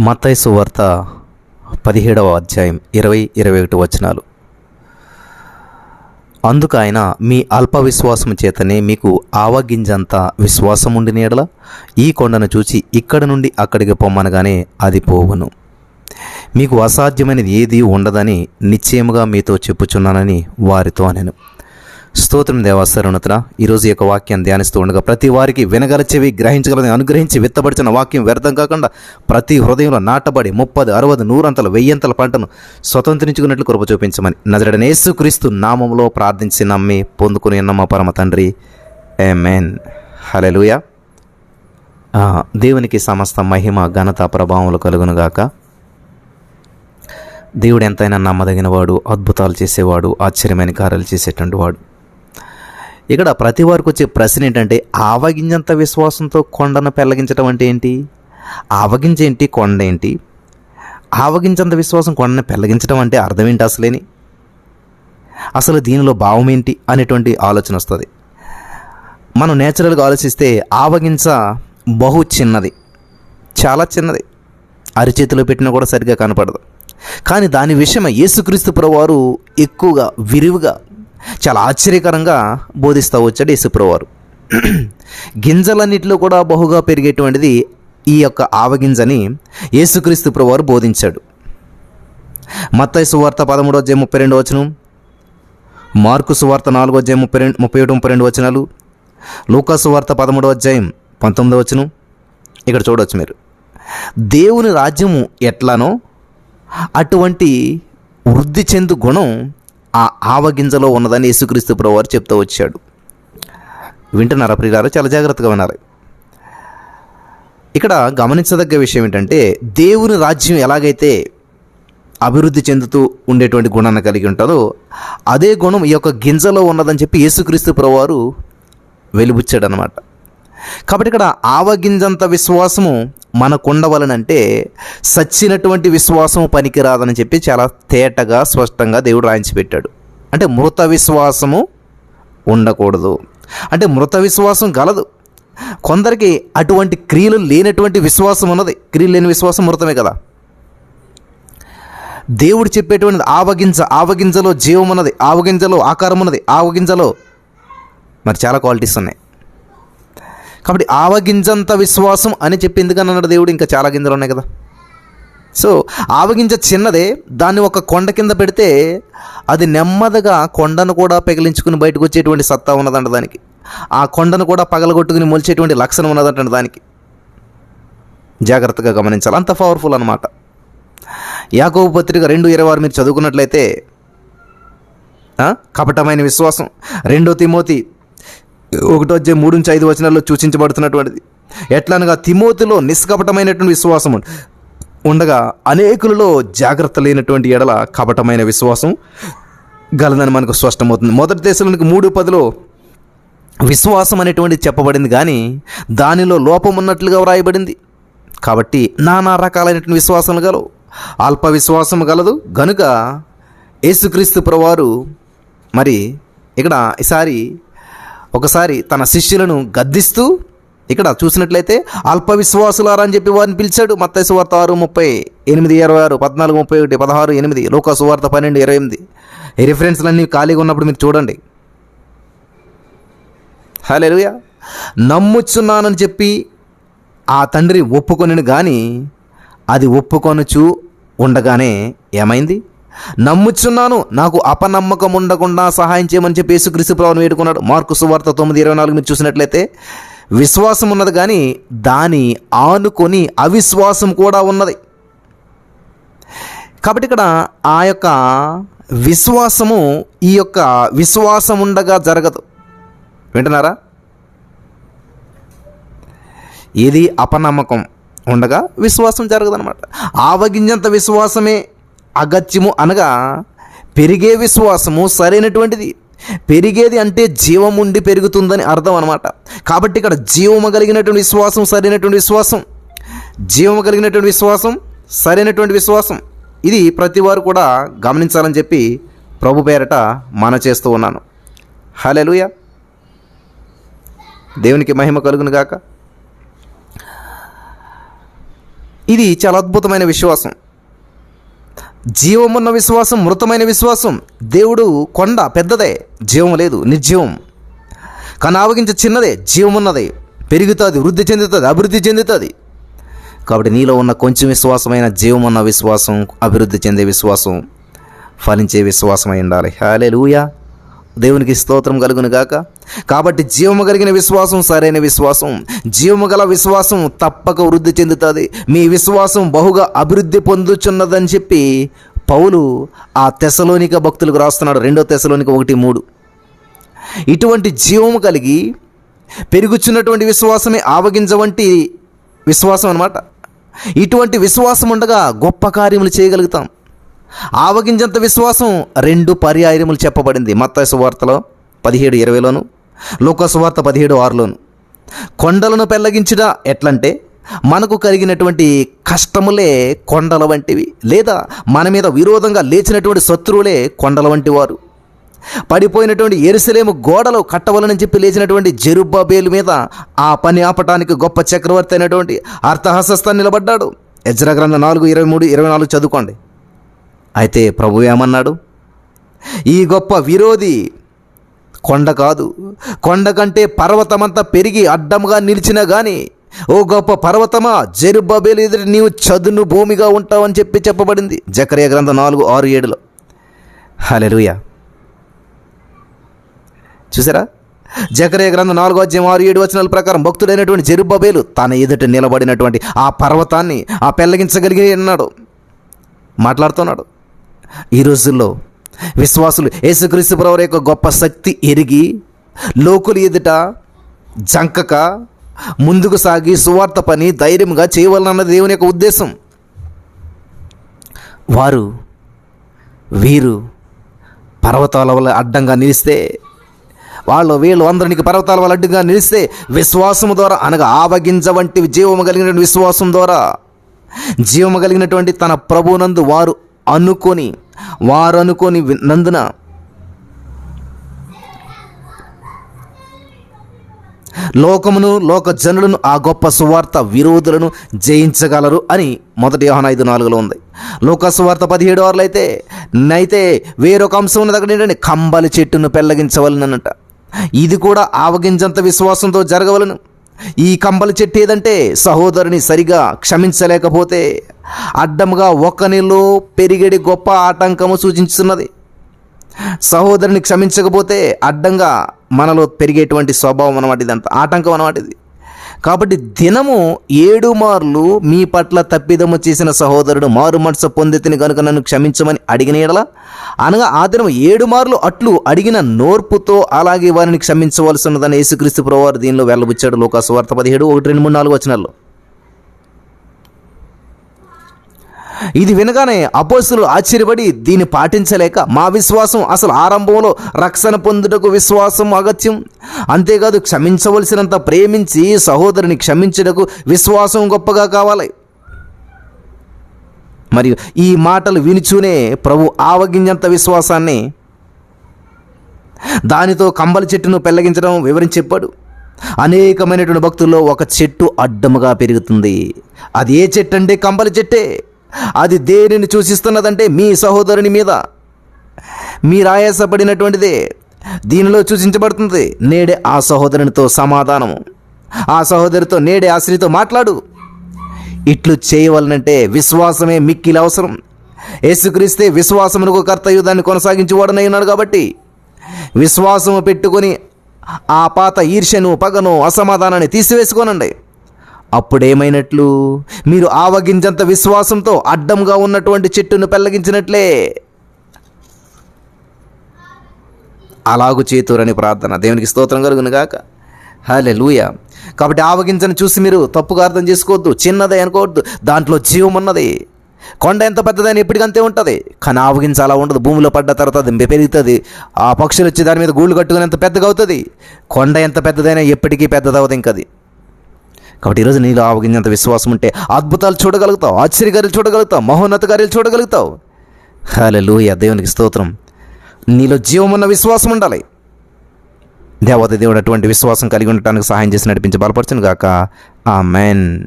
మత్తయి సువార్త 17వ అధ్యాయం 20-21 వచనాలు. అందుకు ఆయన, మీ అల్ప విశ్వాసము చేతనే మీకు ఆవగింజంత విశ్వాసముండిన యెడల ఈ కొండను చూచి ఇక్కడ నుండి అక్కడికి పొమ్మనగానే అది పోవును. మీకు అసాధ్యమైనది ఏదీ ఉండదని నిశ్చయముగా మీతో చెప్పుచున్నానని వారితో అనెను. స్తోత్రం దేవా, సర్వోన్నతుడ, ఈరోజు ఈ యొక్క వాక్యాన్ని ధ్యానిస్తూ ఉండగా ప్రతి వారికి వినగల చెవి గ్రహించగలని అనుగ్రహించి విత్తబడిచిన వాక్యం వ్యర్థం కాకుండా ప్రతి హృదయంలో నాటబడి 30, 60, 100 1000 పంటను స్వతంత్రించుకున్నట్లు కృప చూపించమని నజరేయుడైన యేసుక్రీస్తు నామములో ప్రార్థించి నమ్మి పొందుకుని ఉన్న మా పరమ తండ్రి, ఆమేన్. హల్లెలూయా. దేవునికి సమస్త మహిమ ఘనత ప్రభావములు కలుగునుగాక. దేవుడు ఎంతైనా నమ్మదగిన వాడు, అద్భుతాలు చేసేవాడు, ఆశ్చర్యమైన కార్యాలు చేసేటువంటి వాడు. ఇక్కడ ప్రతి వారికి వచ్చే ప్రశ్న ఏంటంటే, ఆవగింజంత విశ్వాసంతో కొండను పెళ్ళగించడం అంటే ఏంటి? ఆవగింజ ఏంటి? కొండ ఏంటి? ఆవగింజంత విశ్వాసం కొండను పెళ్ళగించడం అంటే అర్థం ఏంటి? అసలు దీనిలో భావం ఏంటి అనేటువంటి ఆలోచన వస్తుంది. మనం నేచురల్గా ఆలోచిస్తే ఆవగింజ బహు చిన్నది, చాలా చిన్నది, అరిచేతిలో పెట్టినా కూడా సరిగ్గా కనపడదు. కానీ దాని విషయమై యేసుక్రీస్తు ప్రభువారు ఎక్కువగా విరివిగా చాలా ఆశ్చర్యకరంగా బోధిస్తూ వచ్చాడు యేసుప్రభువారు. గింజలన్నిటిలో కూడా బహుగా పెరిగేటువంటిది ఈ యొక్క ఆవగింజని యేసుక్రీస్తు ప్రభువారు బోధించాడు. మత్తయి సువార్త 13వ అధ్యాయం 32వ వచనం, మార్కు సువార్త 4వ అధ్యాయం 31-32 వచనాలు, లూకా సువార్త 13వ అధ్యాయం 19వ వచనం. ఇక్కడ చూడవచ్చు మీరు, దేవుని రాజ్యము ఎట్లానో అటువంటి వృద్ధి చెందు గుణం ఆ ఆవగింజలో ఉన్నదని యేసుక్రీస్తు ప్రభువారు చెప్తూ వచ్చాడు. వింటున్నారా ప్రియులారా? చాలా జాగ్రత్తగా వినాలి. ఇక్కడ గమనించదగ్గ విషయం ఏంటంటే, దేవుని రాజ్యం ఎలాగైతే అభివృద్ధి చెందుతూ ఉండేటువంటి గుణాన్ని కలిగి ఉంటుందో అదే గుణం ఈ యొక్క గింజలో ఉన్నదని చెప్పి యేసుక్రీస్తు ప్రభువారు వెలిబుచ్చాడు అన్నమాట. కాబట్టి ఇక్కడ ఆవగింజంత విశ్వాసము మనకు ఉండవలనంటే సచ్చినటువంటి విశ్వాసము పనికిరాదని చెప్పి చాలా తేటగా స్పష్టంగా దేవుడు రాయించి పెట్టాడు. అంటే మృత విశ్వాసము ఉండకూడదు. అంటే మృత విశ్వాసం గలదు. కొందరికి అటువంటి క్రియలు లేనటువంటి విశ్వాసం ఉన్నది. క్రియలు లేని విశ్వాసం మృతమే కదా. దేవుడు చెప్పేటువంటి ఆవగింజలో జీవం ఉన్నది, ఆవగింజలో ఆకారం ఉన్నది, ఆవగింజలో మరి చాలా క్వాలిటీస్ ఉన్నాయి. కాబట్టి ఆవగింజంత విశ్వాసం అని చెప్పి ఎందుకని అన్నాడు దేవుడు? ఇంకా చాలా గింజలు ఉన్నాయి కదా. సో ఆవగింజ చిన్నదే, దాన్ని ఒక కొండ కింద పెడితే అది నెమ్మదిగా కొండను కూడా పెగిలించుకుని బయటకు వచ్చేటువంటి సత్తా ఉన్నదంట దానికి. ఆ కొండను కూడా పగలగొట్టుకుని మొలిచేటువంటి లక్షణం ఉన్నదంట దానికి. జాగ్రత్తగా గమనించాలి, అంత పవర్ఫుల్ అన్నమాట. యాకోబు పత్రిక 2:26 మీరు చదువుకున్నట్లయితే కపటమైన విశ్వాసం 2 తిమోతి 1:3-5 వచనాల్లో సూచించబడుతున్నటువంటిది. ఎట్లనగా తిమోతిలో నిష్కపటమైనటువంటి విశ్వాసం ఉండగా అనేకులలో జాగ్రత్త లేనటువంటి ఎడల కపటమైన విశ్వాసం గలదని మనకు స్పష్టమవుతుంది. 1 దశలోనికి 3:10 విశ్వాసం అనేటువంటిది చెప్పబడింది, కానీ దానిలో లోపం ఉన్నట్లుగా వ్రాయబడింది. కాబట్టి నానా రకాలైనటువంటి విశ్వాసాలు గలవు, అల్ప విశ్వాసం గలదు. గనుక యేసుక్రీస్తు ప్రభువారు మరి ఇక్కడ ఒకసారి తన శిష్యులను గద్దిస్తూ ఇక్కడ చూసినట్లయితే అల్ప విశ్వాసులారా అని చెప్పి వారిని పిలిచాడు. మత్తయి సువార్త 6:30, 8:26, 14:31, 16:8, లూకా సువార్త 12:28. ఈ రిఫరెన్స్లన్నీ ఖాళీగా ఉన్నప్పుడు మీరు చూడండి. హల్లెలూయా. నమ్ముచున్నానని చెప్పి ఆ తండ్రి ఒప్పుకొనిను, కానీ అది ఒప్పుకొనుచు ఉండగానే ఏమైంది? నమ్ముచున్నాను, నాకు అపనమ్మకం ఉండకుండా సహాయం చేయమని చెప్పి యేసుక్రీస్తు ప్రభువును వేడుకున్నాడు. మార్కు సువార్త 9:24 మీరు చూసినట్లయితే విశ్వాసం ఉన్నది, కానీ దాని ఆనుకొని అవిశ్వాసం కూడా ఉన్నది. కాబట్టి ఇక్కడ ఆ యొక్క విశ్వాసము ఈ యొక్క విశ్వాసం ఉండగా జరగదు. వింటున్నారా? ఏది అపనమ్మకం ఉండగా విశ్వాసం జరగదనమాట. ఆవగింజంత విశ్వాసమే అగత్యము అనగా పెరిగే విశ్వాసము సరైనటువంటిది. పెరిగేది అంటే జీవం ఉండి పెరుగుతుందని అర్థం అనమాట. కాబట్టి ఇక్కడ జీవము కలిగినటువంటి విశ్వాసం సరైనటువంటి విశ్వాసం, జీవము కలిగినటువంటి విశ్వాసం సరైనటువంటి విశ్వాసం, ఇది ప్రతి వారు కూడా గమనించాలని చెప్పి ప్రభు పేరట చేస్తూ ఉన్నాను. హల్లెలూయా. దేవునికి మహిమ కలుగును గాక. ఇది చాలా అద్భుతమైన విశ్వాసం. జీవమున్న విశ్వాసం, మృతమైన విశ్వాసం. దేవుడు కొండ పెద్దదే, జీవం లేదు, నిర్జీవం. కానీ ఆవగింజ చిన్నదే, జీవమున్నదే, పెరుగుతుంది, వృద్ధి చెందుతుంది, అభివృద్ధి చెందుతుంది. కాబట్టి నీలో ఉన్న కొంచెం విశ్వాసమైన జీవమున్న విశ్వాసం, అభివృద్ధి చెందే విశ్వాసం, ఫలించే విశ్వాసం అయి ఉండాలి. హల్లెలూయా, దేవునికి స్తోత్రం కలుగును గాక. కాబట్టి జీవము కలిగిన విశ్వాసం సరైన విశ్వాసం. జీవము గల విశ్వాసం తప్పక వృద్ధి చెందుతుంది. మీ విశ్వాసం బహుగా అభివృద్ధి పొందుచున్నదని చెప్పి పౌలు ఆ తెస్సలోనిక భక్తులకు రాస్తున్నాడు. 2 తెస్సలోనిక 1:3. ఇటువంటి జీవము కలిగి పెరుగుచున్నటువంటి విశ్వాసమే ఆవగింజ వంటి విశ్వాసం అన్నమాట. ఇటువంటి విశ్వాసం ఉండగా గొప్ప కార్యములు చేయగలుగుతాం. ఆవగింజంత విశ్వాసం 2 పర్యాయములు చెప్పబడింది. మత్తయి సువార్తలో 17:20లోను, లూకా సువార్త 17:6లోను. కొండలను పెళ్లగించుట ఎట్లంటే, మనకు కలిగినటువంటి కష్టములే కొండల వంటివి, లేదా మన మీద విరోధంగా లేచినటువంటి శత్రువులే కొండల వంటి వారు. పడిపోయినటువంటి యెరూషలేము గోడలు కట్టవలనని చెప్పి లేచినటువంటి జెరుబ్బాబేలు మీద ఆ పని ఆపటానికి గొప్ప చక్రవర్తి అయినటువంటి అర్తహషస్త నిలబడ్డాడు. ఎజ్రా గ్రంథం 4:23-24 చదువుకోండి. అయితే ప్రభు ఏమన్నాడు? ఈ గొప్ప విరోధి కొండ కాదు, కొండ కంటే పర్వతమంతా పెరిగి అడ్డముగా నిలిచినా కానీ, ఓ గొప్ప పర్వతమా, జెరుబ్బాబేలు ఎదుట నీవు చదును భూమిగా ఉంటావని చెప్పబడింది జకర్యా గ్రంథం 4:6-7లో. హల్లెలూయా. చూసారా, జకర్యా గ్రంథం 4:6-7 ప్రకారం భక్తుడైనటువంటి జెరుబ్బాబేలు తన ఎదుట నిలబడినటువంటి ఆ పర్వతాన్ని ఆ పెళ్లగించగలిగి అన్నాడు, మాట్లాడుతున్నాడు. ఈ రోజుల్లో విశ్వాసులు యేసుక్రీస్తు ప్రభువు యొక్క గొప్ప శక్తి ఎరిగి లోకులు ఎదుట జంకక ముందుకు సాగి సువార్త పని ధైర్యంగా చేయవలనన్నది దేవుని యొక్క ఉద్దేశం. వీరు పర్వతాల వల్ల అడ్డంగా నిలిస్తే, వీళ్ళు అందరికి పర్వతాల వల్ల అడ్డుగా నిలిస్తే, విశ్వాసము ద్వారా, అనగా ఆవగింజ వంటి జీవము కలిగినటువంటి విశ్వాసం ద్వారా, జీవము కలిగినటువంటి తన ప్రభునందు వారు అనుకొని నందున లోకమును, లోక జనులను, ఆ గొప్ప సువార్త విరోధులను జయించగలరు అని 1 యోహాను 5:4లో ఉంది. లూకా సువార్త 17:6 అయితే వేరొక అంశం ఉన్నది. అక్కడ ఏంటంటే, కంబలి చెట్టును పెళ్లగించవలనట. ఇది కూడా ఆవగింజంత విశ్వాసంతో జరగవలను. ఈ కంబలి చెట్టు ఏదంటే, సహోదరుని సరిగా క్షమించలేకపోతే అడ్డముగా ఒకనిలో పెరిగేడి గొప్ప ఆటంకము సూచిస్తున్నది. సహోదరుని క్షమించకపోతే అడ్డంగా మనలో పెరిగేటువంటి స్వభావం అన్నమాట, ఇదంతా ఆటంకం అన్నమాట ఇది. కాబట్టి దినము 7 మార్లు మీ పట్ల తప్పిదము చేసిన సహోదరుడు మారు మనసు పొందితిని కనుక నన్ను క్షమించమని అడిగిన యెడల, అనగా ఆ దినం 7 మార్లు అట్లు అడిగిన నోర్పుతో అలాగే వారిని క్షమించవలసి ఉన్నదని యేసుక్రీస్తు ప్రభువారు దీనిలో వెళ్ళబుచ్చాడు. లూకా సువార్త 17:1-2-3-4 ఇది వినగానే అపోస్తలులు ఆశ్చర్యపడి దీన్ని పాటించలేక, మా విశ్వాసం అసలు ఆరంభంలో రక్షణ పొందుటకు విశ్వాసం అగత్యం, అంతేకాదు క్షమించవలసినంత ప్రేమించి సహోదరుని క్షమించుటకు విశ్వాసం గొప్పగా కావాలి. మరియు ఈ మాటలు వినిచూనే ప్రభు ఆవగింజంత విశ్వాసాన్ని, దానితో కంబలి చెట్టును పెళ్లగించడం వివరించి చెప్పాడు. అనేకమైనటువంటి భక్తుల్లో ఒక చెట్టు అడ్డముగా పెరుగుతుంది. అది ఏ చెట్టు అంటే కంబలి చెట్టే. అది దేనిని సూచిస్తున్నదంటే, మీ సహోదరుని మీద మీరు ఆయాసపడినటువంటిదే దీనిలో సూచించబడుతుంది. నేడే ఆ సహోదరునితో సమాధానము, ఆ సహోదరితో నేడే ఆ స్త్రీతో మాట్లాడు. ఇట్లు చేయవలనంటే విశ్వాసమే మిక్కిలి అవసరం. యేసుక్రీస్తే విశ్వాసమునకు కర్తయు దాన్ని కొనసాగించేవాడనై ఉన్నాడు. కాబట్టి విశ్వాసము పెట్టుకొని ఆ పాత ఈర్ష్యను, పగను, అసమాధానాన్ని తీసివేసుకోనండి. అప్పుడేమైనట్లు, మీరు ఆవగింజంత విశ్వాసంతో అడ్డంగా ఉన్నటువంటి చెట్టును పెళ్లగించినట్లే. అలాగు చేతురని ప్రార్థన. దేవునికి స్తోత్రం కలుగును గాక. హల్లెలూయా. కాబట్టి ఆవగింజను చూసి మీరు తప్పుగా అర్థం చేసుకోవద్దు, చిన్నదే అనుకోవద్దు. దాంట్లో జీవం ఉన్నది. కొండ ఎంత పెద్దదని ఎప్పటికంతే ఉంటుంది, కానీ ఆవగింజ అలా ఉండదు. భూమిలో పడ్డ తర్వాత అది పెరుగుతుంది. ఆ పక్షులు వచ్చి దాని మీద గూళ్ళు కట్టుకుని ఎంత పెద్దగా అవుతుంది. కొండ ఎంత పెద్దదైనా ఎప్పటికీ పెద్దదవుతుంది ఇంకది. కాబట్టి ఈరోజు నీలో ఆవగింజంత విశ్వాసం ఉంటే అద్భుతాలు చూడగలుగుతావు, ఆశ్చర్యకార్యాలు చూడగలుగుతావు, మహోన్నత కార్యాలు చూడగలుగుతావు. హల్లెలూయా, దేవునికి స్తోత్రం. నీలో జీవమున్న విశ్వాసం ఉండాలి. దేవత దేవుడు అటువంటి విశ్వాసం కలిగి ఉండటానికి సహాయం చేసి నడిపించి బలపరచును గాక. ఆమేన్.